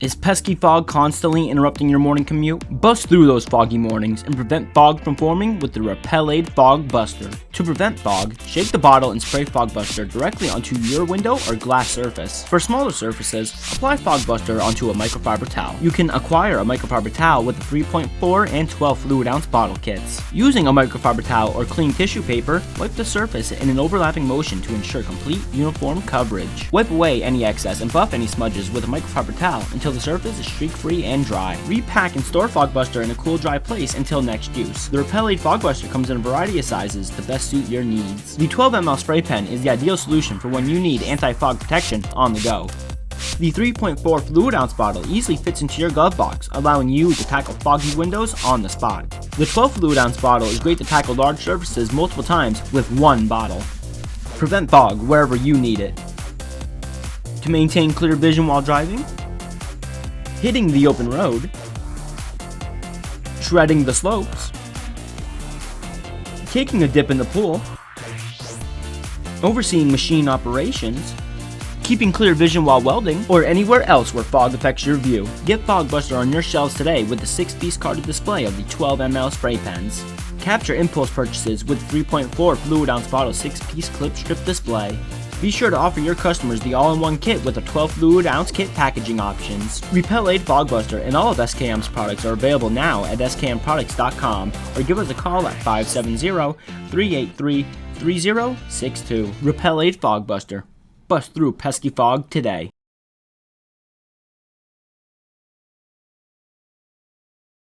Is pesky fog constantly interrupting your morning commute? Bust through those foggy mornings and prevent fog from forming with the Repel-Aide Fog Buster. To prevent fog, shake the bottle and spray Fog Buster directly onto your window or glass surface. For smaller surfaces, apply Fog Buster onto a microfiber towel. You can acquire a microfiber towel with the 3.4 and 12 fluid ounce bottle kits. Using a microfiber towel or clean tissue paper, wipe the surface in an overlapping motion to ensure complete uniform coverage. Wipe away any excess and buff any smudges with a microfiber towel until the surface is streak-free and dry. Repack and store Fog Buster in a cool, dry place until next use. The Repel-Aide Fog Buster comes in a variety of sizes to best suit your needs. The 12 ml spray pen is the ideal solution for when you need anti-fog protection on the go. The 3.4 fluid ounce bottle easily fits into your glove box, allowing you to tackle foggy windows on the spot. The 12 fluid ounce bottle is great to tackle large surfaces multiple times with one bottle. Prevent fog wherever you need it. To maintain clear vision while driving, hitting the open road, shredding the slopes, taking a dip in the pool, overseeing machine operations, keeping clear vision while welding, or anywhere else where fog affects your view. Get Fog Buster on your shelves today with the 6-piece carded display of the 12 ml spray pens. Capture impulse purchases with 3.4 fluid ounce bottle 6-piece clip strip display. Be sure to offer your customers the all-in-one kit with the 12 fluid ounce kit packaging options. Repel-Aide Fog Buster and all of SKM's products are available now at skmproducts.com or give us a call at 570-383-3062. Repel-Aide Fog Buster. Bust through pesky fog today.